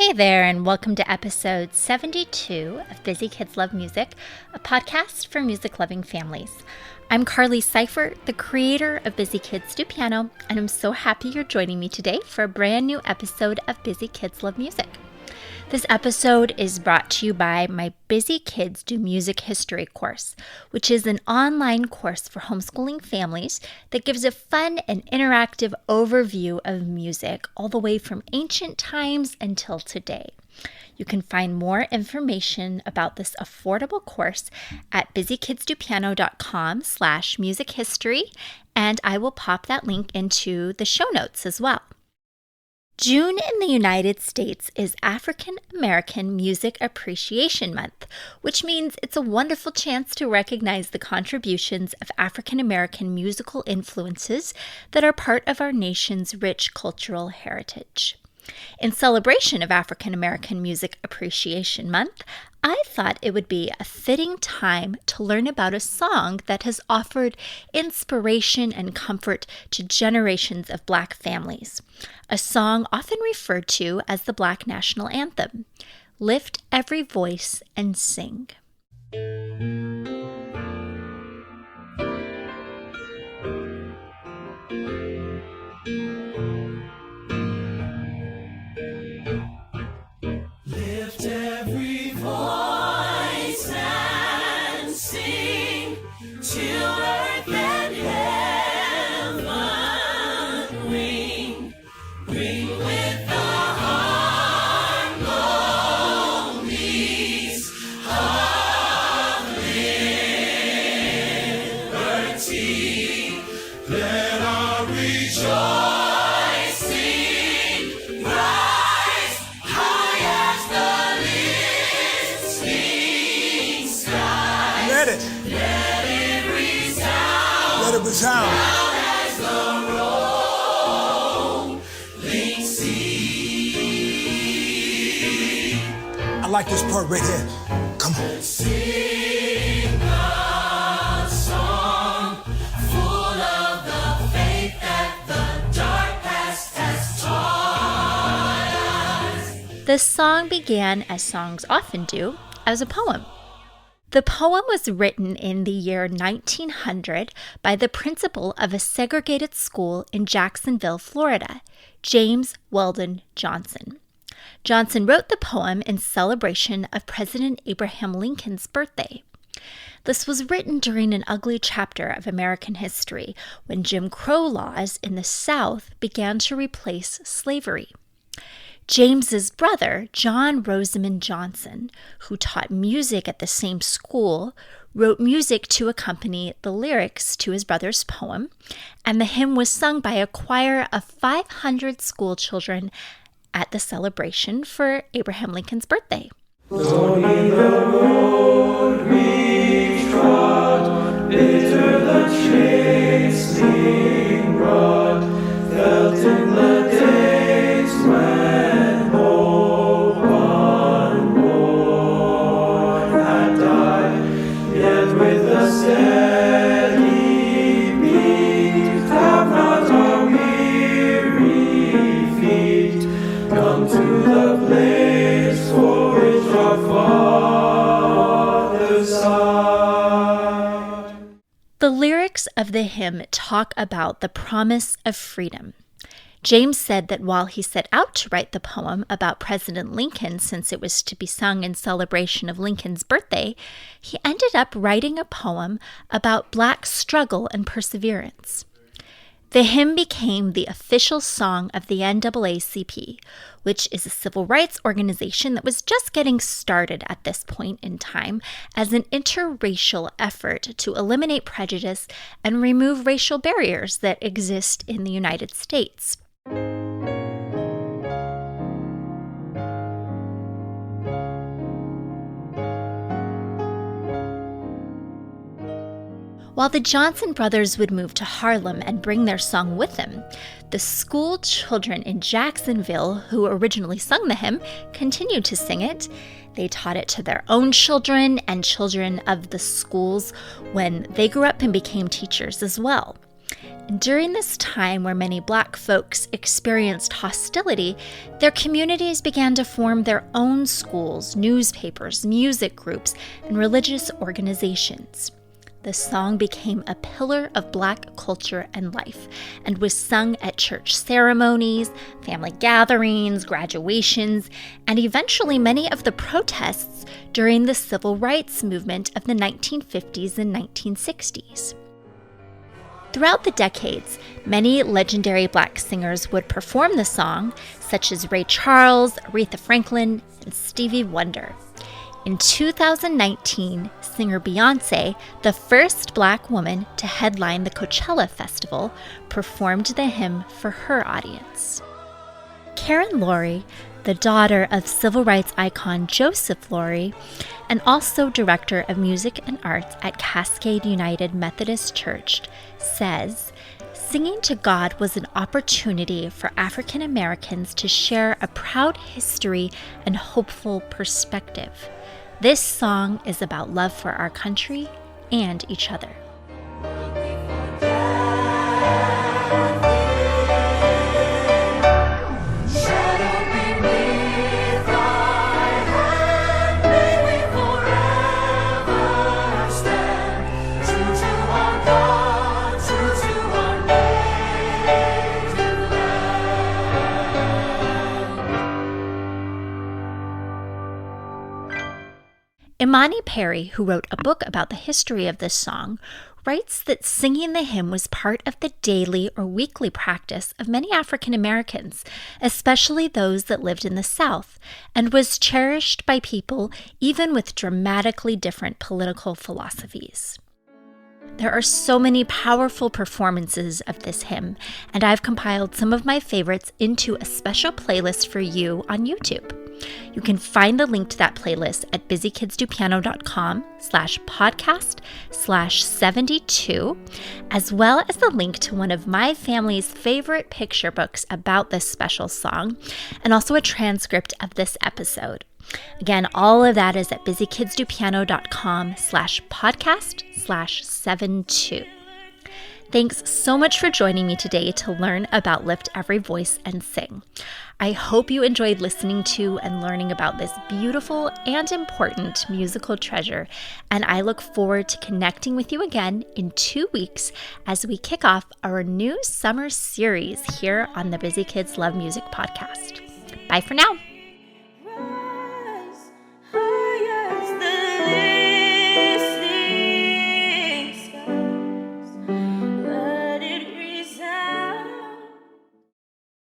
Hey there, and welcome to episode 72 of Busy Kids Love Music, a podcast for music-loving families. I'm Carly Seifert, the creator of Busy Kids Do Piano, and I'm so happy you're joining me today for a brand new episode of Busy Kids Love Music. This episode is brought to you by my Busy Kids Do Music History course, which is an online course for homeschooling families that gives a fun and interactive overview of music all the way from ancient times until today. You can find more information about this affordable course at busykidstopiano.com/music history, and I will pop that link into the show notes as well. June in the United States is African American Music Appreciation Month, which means it's a wonderful chance to recognize the contributions of African American musical influences that are part of our nation's rich cultural heritage. In celebration of African American Music Appreciation Month, I thought it would be a fitting time to learn about a song that has offered inspiration and comfort to generations of Black families. A song often referred to as the Black National Anthem. Lift every voice and sing. Lift every voice and sing till earth and heaven ring. Ring with the harmonies of liberty. Let our rejoicing rise high as the listening skies. Let it resound. Loud as the rolling sea. I like this part right here. Come on. Sing a song full of the faith that the dark past has taught us. The song began, as songs often do, as a poem. The poem was written in the year 1900 by the principal of a segregated school in Jacksonville, Florida, James Weldon Johnson. Johnson wrote the poem in celebration of President Abraham Lincoln's birthday. This was written during an ugly chapter of American history when Jim Crow laws in the South began to replace slavery. James's brother, John Rosamond Johnson, who taught music at the same school, wrote music to accompany the lyrics to his brother's poem, and the hymn was sung by a choir of 500 school children at the celebration for Abraham Lincoln's birthday. Stony the road we trod, bitter the chastening rod, felt in the days when hope unborn had died, yet with a steady beat have not our weary feet come to the place for which our fathers sighed. The lyrics of the hymn talk about the promise of freedom. James said that while he set out to write the poem about President Lincoln, since it was to be sung in celebration of Lincoln's birthday, he ended up writing a poem about Black struggle and perseverance. The hymn became the official song of the NAACP, which is a civil rights organization that was just getting started at this point in time as an interracial effort to eliminate prejudice and remove racial barriers that exist in the United States. While the Johnson brothers would move to Harlem and bring their song with them, the school children in Jacksonville who originally sung the hymn continued to sing it. They taught it to their own children and children of the schools when they grew up and became teachers as well. During this time where many Black folks experienced hostility, their communities began to form their own schools, newspapers, music groups, and religious organizations. The song became a pillar of Black culture and life and was sung at church ceremonies, family gatherings, graduations, and eventually many of the protests during the civil rights movement of the 1950s and 1960s. Throughout the decades, many legendary Black singers would perform the song, such as Ray Charles, Aretha Franklin, and Stevie Wonder. In 2019, singer Beyoncé, the first Black woman to headline the Coachella Festival, performed the hymn for her audience. Karen Lorre, the daughter of civil rights icon Joseph Lorre, and also director of music and arts at Cascade United Methodist Church, says, "Singing to God was an opportunity for African Americans to share a proud history and hopeful perspective. This song is about love for our country and each other." Imani Perry, who wrote a book about the history of this song, writes that singing the hymn was part of the daily or weekly practice of many African Americans, especially those that lived in the South, and was cherished by people even with dramatically different political philosophies. There are so many powerful performances of this hymn, and I've compiled some of my favorites into a special playlist for you on YouTube. You can find the link to that playlist at busykidsdopiano.com/podcast/72, as well as the link to one of my family's favorite picture books about this special song, and also a transcript of this episode. Again, all of that is at busykidsdopiano.com/podcast/72. Thanks so much for joining me today to learn about Lift Every Voice and Sing. I hope you enjoyed listening to and learning about this beautiful and important musical treasure, and I look forward to connecting with you again in 2 weeks as we kick off our new summer series here on the Busy Kids Love Music podcast. Bye for now.